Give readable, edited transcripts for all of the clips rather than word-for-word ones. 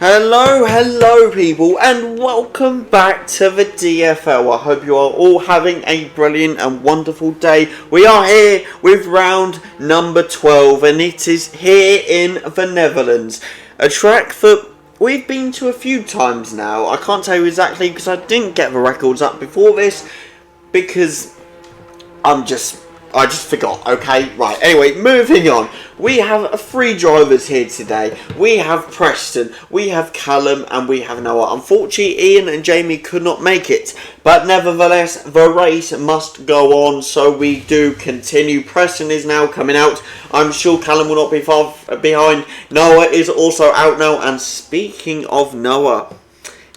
Hello people, and welcome back to the DFL. I hope you are all having a brilliant and wonderful day. We are here with round number 12, and it is here in the Netherlands. A track that we've been to a few times now. I can't tell you exactly because I didn't get the records up before this because I just forgot, okay? Right, anyway, moving on. We have three drivers here today. We have Preston, we have Callum, and we have Noah. Unfortunately, Ian and Jamie could not make it, but nevertheless, the race must go on, so we do continue. Preston is now coming out. I'm sure Callum will not be far behind. Noah is also out now, and speaking of Noah,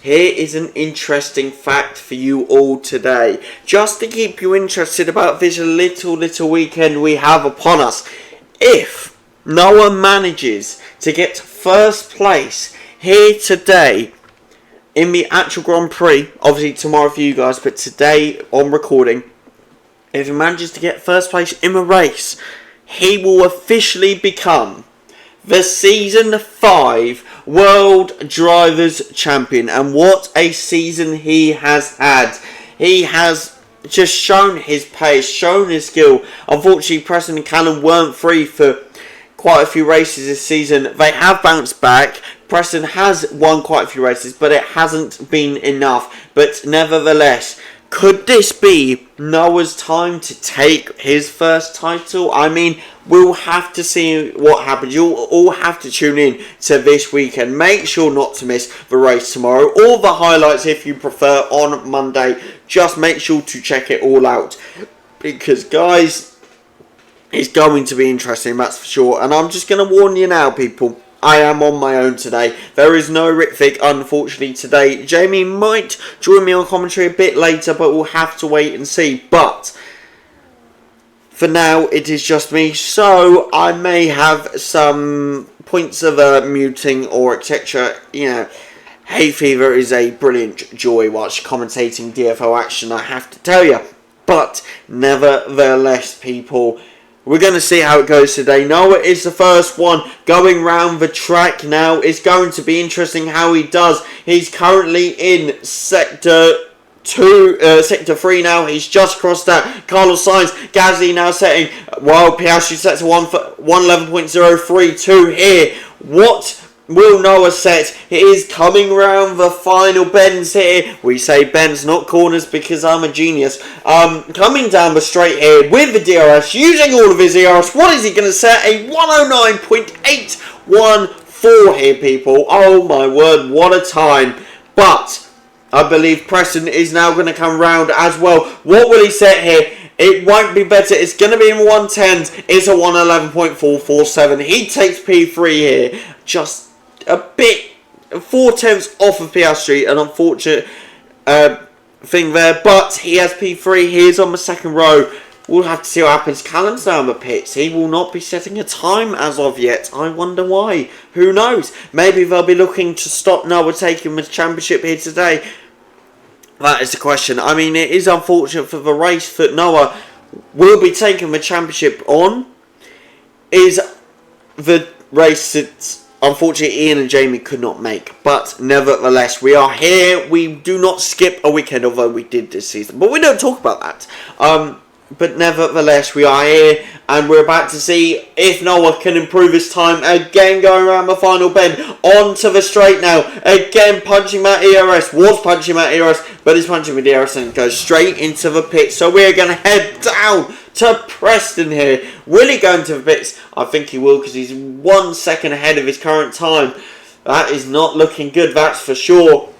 here is an interesting fact for you all today. Just to keep you interested about this little weekend we have upon us. If Noah manages to get first place here today in the actual Grand Prix, obviously tomorrow for you guys, but today on recording, if he manages to get first place in the race, he will officially become the Season 5 World Drivers Champion. And what a season he has had. He has just shown his pace, shown his skill. Unfortunately, Preston and Callum weren't free for quite a few races this season. They have bounced back. Preston has won quite a few races, but it hasn't been enough. But nevertheless, could this be Noah's time to take his first title? I mean, we'll have to see what happens. You'll all have to tune in to this weekend. Make sure not to miss the race tomorrow, or the highlights if you prefer on Monday. Just make sure to check it all out, because guys, it's going to be interesting, that's for sure. And I'm just going to warn you now, people, I am on my own today. There is no Ritvik, unfortunately, today. Jamie might join me on commentary a bit later, but we'll have to wait and see. But for now, it is just me, so I may have some points of muting or etc. You know, hay fever is a brilliant joy whilst commentating DFL action, I have to tell you. But nevertheless, people, we're going to see how it goes today. Noah is the first one going round the track now. It's going to be interesting how he does. He's currently in Sector 3 now. He's just crossed that. Carlos Sainz, Gasly now setting, while Piastri sets a 111.032 here. What will Noah set? He is coming round the final bends here. We say bends, not corners, because I'm a genius. Coming down the straight here with the DRS, using all of his DRS. What is he going to set? A 109.814 here, people. Oh my word, what a time. But I believe Preston is now going to come round as well. What will he set here? It won't be better. It's going to be in 110s. It's a 111.447. He takes P3 here. Just a bit, 4/10 off of Piastri. An unfortunate thing there. But he has P3. He is on the second row. We'll have to see what happens. Callum's down the pits. He will not be setting a time as of yet. I wonder why. Who knows? Maybe they'll be looking to stop Noah taking the championship here today. That is the question. I mean, it is unfortunate for the race that Noah will be taking the championship on. Is the race that unfortunately Ian and Jamie could not make. But nevertheless, we are here. We do not skip a weekend, although we did this season. But we don't talk about that. But nevertheless, we are here, and we're about to see if Noah can improve his time. Again, going around the final bend, onto the straight now. Again, punching that ERS. Was punching that ERS, but he's punching with ERS and goes straight into the pits. So we're going to head down to Preston here. Will he go into the pits? I think he will, because he's 1 second ahead of his current time. That is not looking good, that's for sure.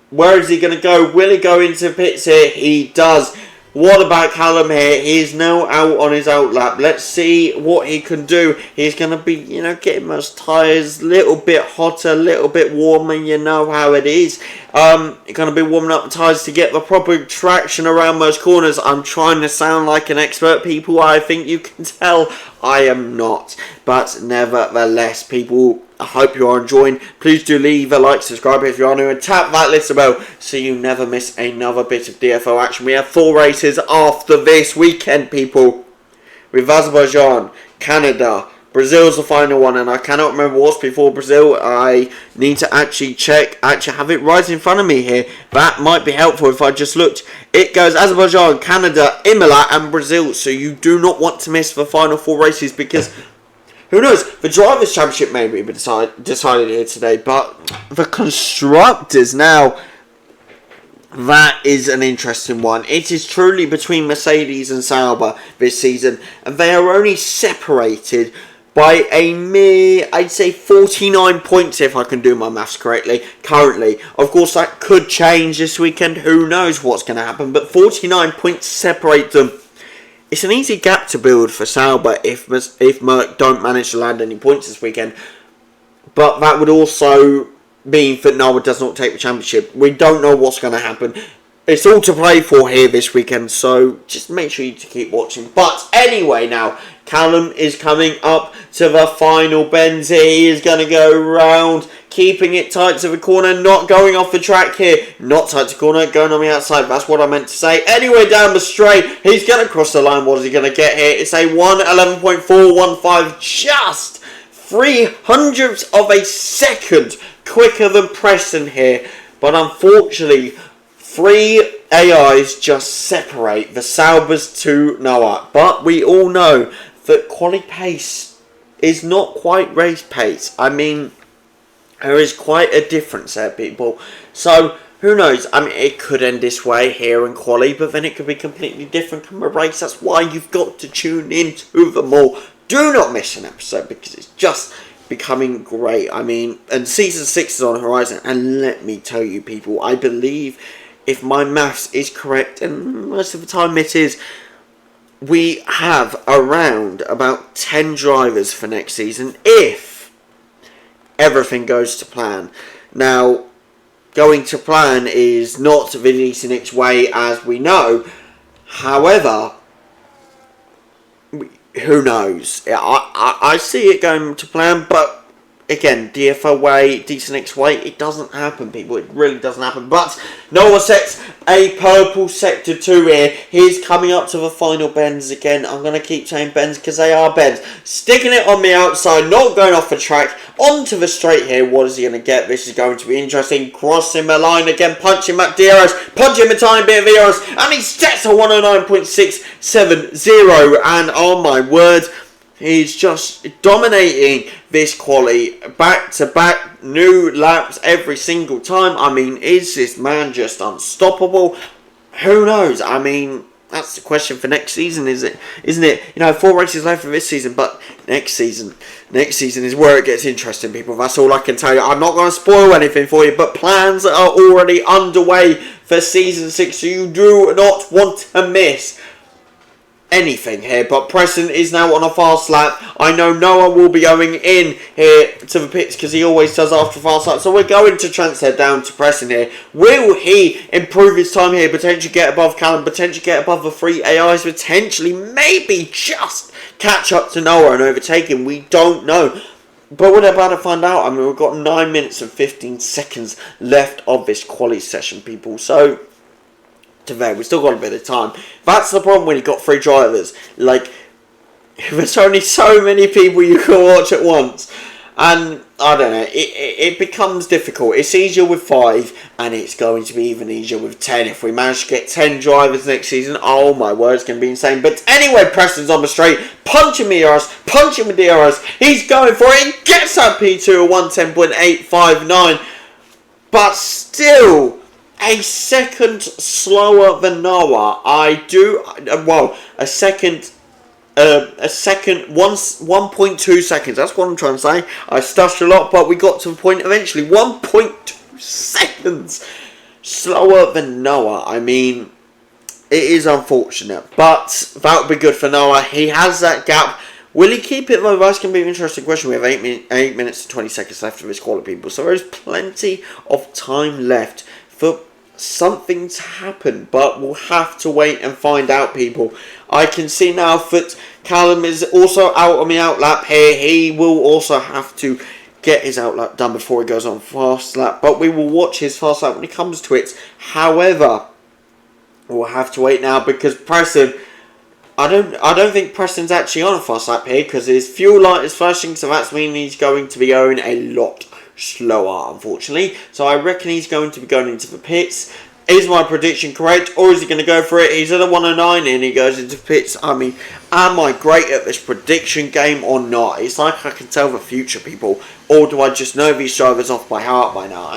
Where is he going to go? Will he go into the pits here? He does. What about Callum here? He is now out on his outlap. Let's see what he can do. He's going to be, getting those tyres a little bit hotter, a little bit warmer. You know how it is. Going to be warming up the tyres to get the proper traction around those corners. I'm trying to sound like an expert, people. I think you can tell I am not. But nevertheless, people, I hope you are enjoying. Please do leave a like, subscribe if you are new, and tap that little bell so you never miss another bit of DFL action. We have 4 races after this weekend, people, with Azerbaijan, Canada, Brazil's the final one, and I cannot remember what's before Brazil. I need to actually check. I actually have it right in front of me here. That might be helpful if I just looked. It goes Azerbaijan, Canada, Imola, and Brazil. So you do not want to miss the final 4 races, because who knows? The Drivers' Championship may be decided here today, but the Constructors now, that is an interesting one. It is truly between Mercedes and Sauber this season, and they are only separated by a mere, I'd say, 49 points, if I can do my maths correctly, currently. Of course, that could change this weekend. Who knows what's going to happen, but 49 points separate them. It's an easy gap to build for Sauber if Merck don't manage to land any points this weekend. But that would also mean that Noah does not take the championship. We don't know what's going to happen. It's all to play for here this weekend, so just make sure you keep watching. But anyway, now Callum is coming up to the final bends here. He is going to go round, keeping it tight to the corner, not going off the track here. Not tight to the corner, going on the outside. That's what I meant to say. Anyway, down the straight, he's going to cross the line. What is he going to get here? It's a 1:11.415, just 0.03 of a second quicker than Preston here. But unfortunately, 3 AIs just separate the Saubers to Noah. But we all know that quali pace is not quite race pace. I mean, there is quite a difference there, people. So, who knows? I mean, it could end this way here in quali, but then it could be completely different from a race. That's why you've got to tune into them all. Do not miss an episode, because it's just becoming great. I mean, and season 6 is on the horizon, and let me tell you, people, I believe, if my maths is correct, and most of the time it is, we have around about 10 drivers for next season, if everything goes to plan. Now, going to plan is not the DCNX way, as we know. However, who knows? I see it going to plan, but again, DFL way, DCNX way, it doesn't happen, people. It really doesn't happen. But Noah sets a purple sector 2 here. He's coming up to the final bends again. I'm going to keep saying bends because they are bends. Sticking it on the outside, not going off the track. Onto the straight here. What is he going to get? This is going to be interesting. Crossing the line again, punching back DRS, punching a tiny bit of DRS, and he sets a 109.670. And oh my word, he's just dominating this quali, back-to-back, new laps every single time. I mean, is this man just unstoppable? Who knows? I mean, that's the question for next season, isn't it? You know, 4 races left for this season, but next season is where it gets interesting, people. That's all I can tell you. I'm not going to spoil anything for you, but plans are already underway for season 6, so you do not want to miss anything here. But Preston is now on a fast lap. I know Noah will be going in here to the pits because he always does after fast lap. So we're going to transfer down to Preston here. Will he improve his time here? Potentially get above Callum. Potentially get above the 3 AIs. Potentially, maybe just catch up to Noah and overtake him. We don't know. But we're about to find out. I mean, we've got 9 minutes and 15 seconds left of this quali session, people. So we've still got a bit of time. That's the problem when you've got 3 drivers. Like, there's only so many people you can watch at once. And, I don't know, it becomes difficult. It's easier with 5, and it's going to be even easier with 10. If we manage to get 10 drivers next season, oh my word, it's going to be insane. But anyway, Preston's on the straight, punching the DRS, punching the DRS. He's going for it, he gets that P2 at 110.859. But still, a second slower than Noah. A second, 1.2 seconds. That's what I'm trying to say. I stuttered a lot, but we got to the point eventually. 1.2 seconds slower than Noah. I mean, it is unfortunate, but that would be good for Noah. He has that gap. Will he keep it though? That's going to be an interesting question. We have 8 minutes and 20 seconds left of this quality, people. So there's plenty of time left for something to happen, but we'll have to wait and find out, people. I can see now that Callum is also out on the outlap here. He will also have to get his outlap done before he goes on fast lap, but we will watch his fast lap when he comes to it. However, we'll have to wait now because Preston I don't think Preston's actually on a fast lap here because his fuel light is flashing, so that's meaning he's going to be going a lot slower, unfortunately. So I reckon he's going to be going into the pits. Is my prediction correct, or is he going to go for it? He's at a 109 and he goes into pits. I mean, am I great at this prediction game or not? It's like I can tell the future, people. Or do I just know these drivers off by heart by now?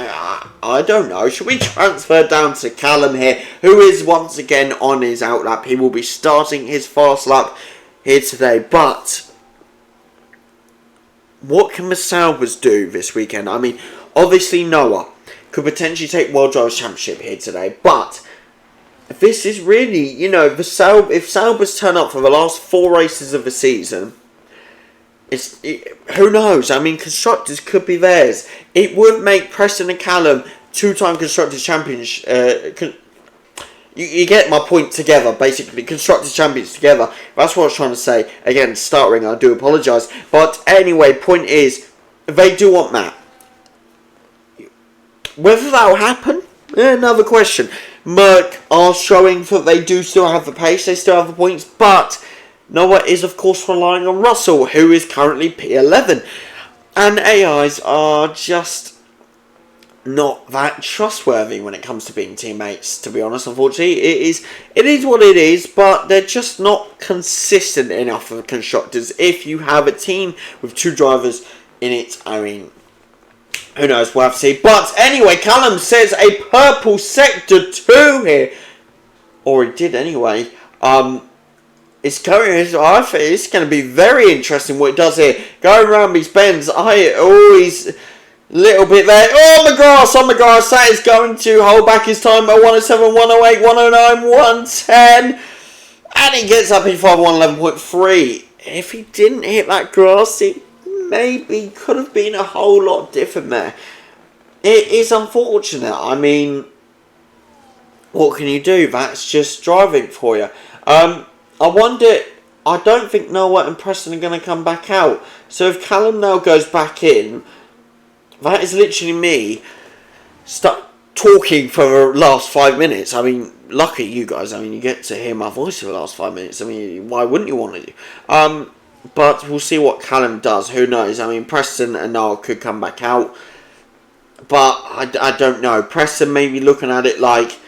I don't know. Should we transfer down to Callum here, who is once again on his outlap? He will be starting his fast lap here today. But what can the Saubers do this weekend? I mean, obviously Noah could potentially take World Drivers' Championship here today, but this is really, you know, if Saubers turn up for the last 4 races of the season, who knows? I mean, Constructors could be theirs. It would make Preston and Callum 2-time Constructors Champions. You get my point together, basically. Constructors Champions together. That's what I was trying to say. Again, stuttering, I do apologise. But anyway, point is, they do want Matt. Whether that will happen, another question. Merck are showing that they do still have the pace, they still have the points, but Noah is of course relying on Russell, who is currently P11. And AIs are just not that trustworthy when it comes to being teammates, to be honest. Unfortunately, it is what it is, but they're just not consistent enough for Constructors. If you have a team with 2 drivers in it, I mean, who knows, we'll have to see. But anyway, Callum says a purple sector 2 here. Or he did anyway. I think it's going to be very interesting what he does here. Going around these bends, he's a little bit there. Oh, McGrath, that is going to hold back his time at 107, 108, 109, 110. And he gets up in 111.3. If he didn't hit that grass, it maybe could have been a whole lot different there. It is unfortunate. I mean, what can you do? That's just driving for you. I wonder, I don't think Noah and Preston are going to come back out. So if Callum now goes back in, that is literally me talking for the last 5 minutes. I mean, lucky you guys. I mean, you get to hear my voice for the last 5 minutes. I mean, why wouldn't you want to? But we'll see what Callum does. Who knows? I mean, Preston and Noah could come back out. But I don't know. Preston may be looking at it like,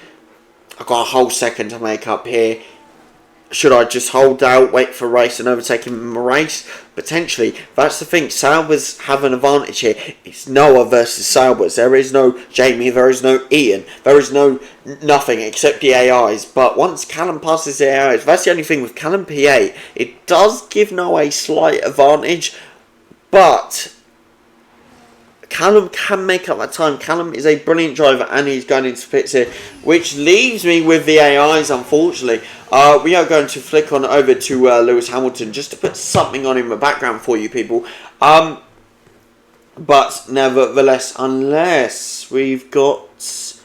I've got a whole second to make up here. Should I just hold out, wait for a race and overtake him in a race? Potentially. That's the thing. Saubers have an advantage here. It's Noah versus Saubers. There is no Jamie. There is no Ian. There is no nothing except the AIs. But once Callum passes the AIs, that's the only thing with Callum PA. It does give Noah a slight advantage. But Callum can make up that time. Callum is a brilliant driver and he's going into pits here, which leaves me with the AIs, unfortunately. We are going to flick on over to Lewis Hamilton just to put something on in the background for you people. But nevertheless, unless we've got...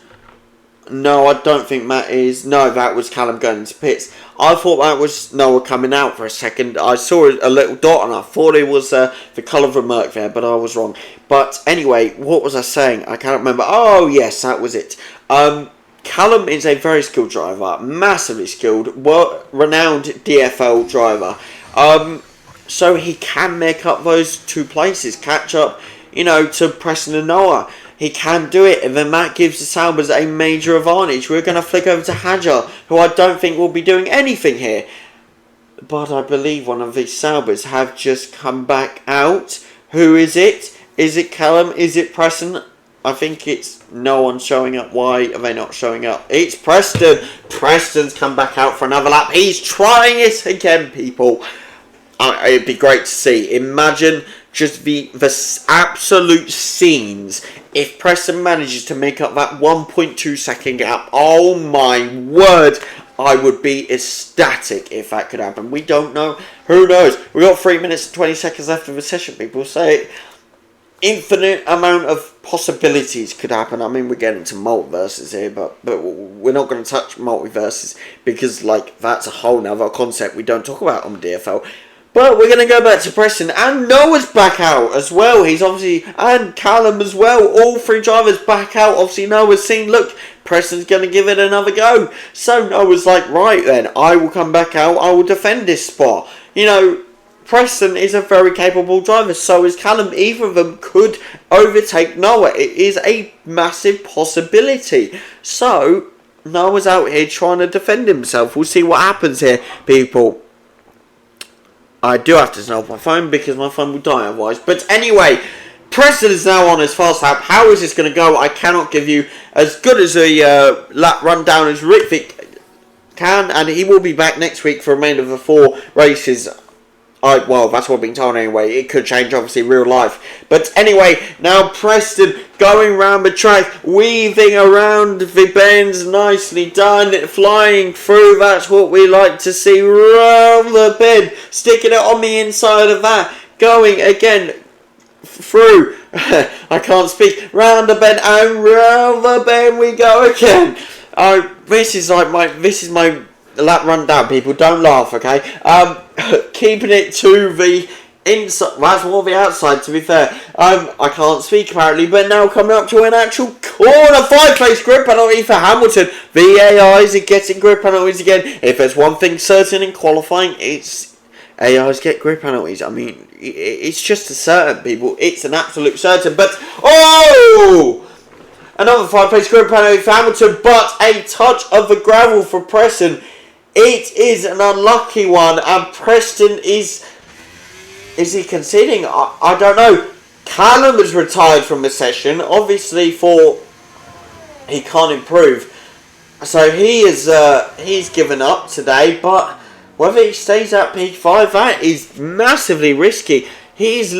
No, I don't think Matt is... No, that was Callum going into pits. I thought that was Noah coming out for a second. I saw a little dot and I thought it was the colour of a Merc there, but I was wrong. But anyway, what was I saying? I can't remember. Oh, yes, that was it. Callum is a very skilled driver, massively skilled, renowned DFL driver. So he can make up those 2 places, catch up, to Preston and Noah. He can do it, and then that gives the Saubers a major advantage. We're going to flick over to Hadjar, who I don't think will be doing anything here. But I believe one of these Saubers have just come back out. Who is it? Is it Callum? Is it Preston? I think it's no one showing up. Why are they not showing up? It's Preston. Preston's come back out for another lap. He's trying it again, people. It'd be great to see. Imagine just the absolute scenes if Preston manages to make up that 1.2 second gap. Oh my word. I would be ecstatic if that could happen. We don't know. Who knows? We've got 3 minutes and 20 seconds left of the session, people. So infinite amount of possibilities could happen. I mean, we're getting to multiverses here, but we're not going to touch multiverses because, that's a whole nother concept we don't talk about on DFL. But we're going to go back to Preston, and Noah's back out as well. He's obviously, and Callum as well. All three drivers back out. Obviously, Noah's seen, look, Preston's going to give it another go. So Noah's like, right then, I will come back out. I will defend this spot. You know, Preston is a very capable driver. So is Callum. Either of them could overtake Noah. It is a massive possibility. So Noah's out here trying to defend himself. We'll see what happens here, people. I do have to turn off my phone because my phone will die otherwise. But anyway, Preston is now on his fast lap. How is this going to go? I cannot give you as good as a lap rundown as Rick Vick can. And he will be back next week for the remainder of the 4 races. Well, that's what I've been told anyway. It could change, obviously, real life. But anyway, now Preston going around the track, weaving around the bends, nicely done, flying through. That's what we like to see, round the bend, sticking it on the inside of that, going again through. I can't speak. Round the bend and round the bend we go again. This is my lap rundown, people. Don't laugh, okay? Keeping it to the inside. Well, that's more the outside, to be fair. I can't speak apparently, but now coming up to an actual corner. 5-place grid penalty for Hamilton. The AIs are getting grid penalties again. If there's one thing certain in qualifying, it's AIs get grid penalties. I mean, it's just a certain, people. It's an absolute certain. But another 5-place grid penalty for Hamilton, but a touch of the gravel for Preston. It is an unlucky one, and Preston is he conceding? I don't know. Callum has retired from the session, obviously he can't improve. So he's given up today, but whether he stays at P5, that is massively risky. He's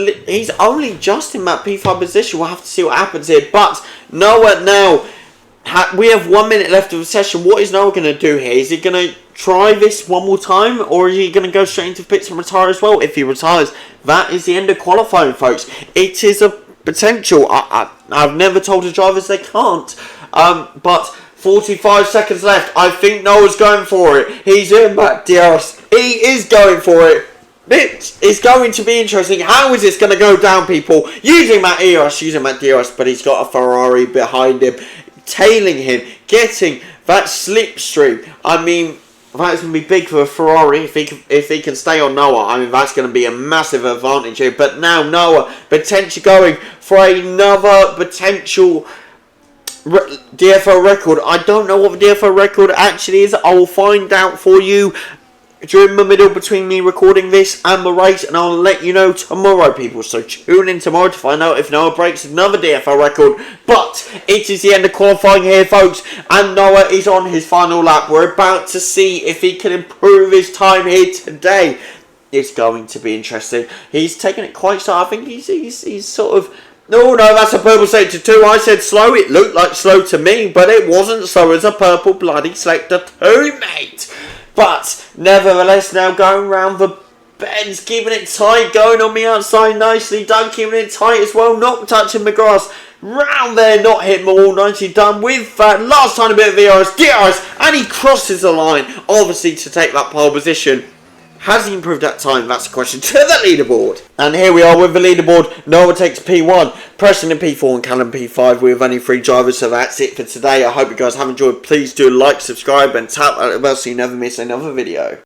only just in that P5 position. We'll have to see what happens here. But Noah now, we have 1 minute left of the session. What is Noah going to do here? Is he going to try this one more time, or is he going to go straight into pits and retire as well? If he retires, that is the end of qualifying, folks. It is a potential. I've never told the drivers they can't. But 45 seconds left. I think Noah's going for it. He's in Matt Diaz. He is going for it. It is going to be interesting. How is this going to go down, people? Using Matt Diaz, but he's got a Ferrari behind him, tailing him, getting that slipstream. I mean, that's going to be big for a Ferrari if he can stay on Noah. I mean, that's going to be a massive advantage here. But now Noah potentially going for another potential DFL record. I don't know what the DFL record actually is. I will find out for you during the middle between me recording this and the race, and I'll let you know tomorrow, people. So tune in tomorrow to find out if Noah breaks another DFL record. But it is the end of qualifying here, folks, and Noah is on his final lap. We're about to see if he can improve his time here today. It's going to be interesting. He's taken it quite slow. I think he's sort of... No, that's a purple sector 2. I said slow. It looked like slow to me, but it wasn't slow as a purple bloody sector 2, mate. But nevertheless, now going round the bends, keeping it tight, going on the outside, nicely done, keeping it tight as well, not touching the grass. Round there, not hitting the wall, nicely done with that last tiny bit of DRS, and he crosses the line, obviously to take that pole position. Has he improved that time? That's the question to the leaderboard. And here we are with the leaderboard. Noah takes P1, Preston in P4 and Callum P5. We have only 3 drivers, so that's it for today. I hope you guys have enjoyed. Please do like, subscribe and tap that bell so you never miss another video.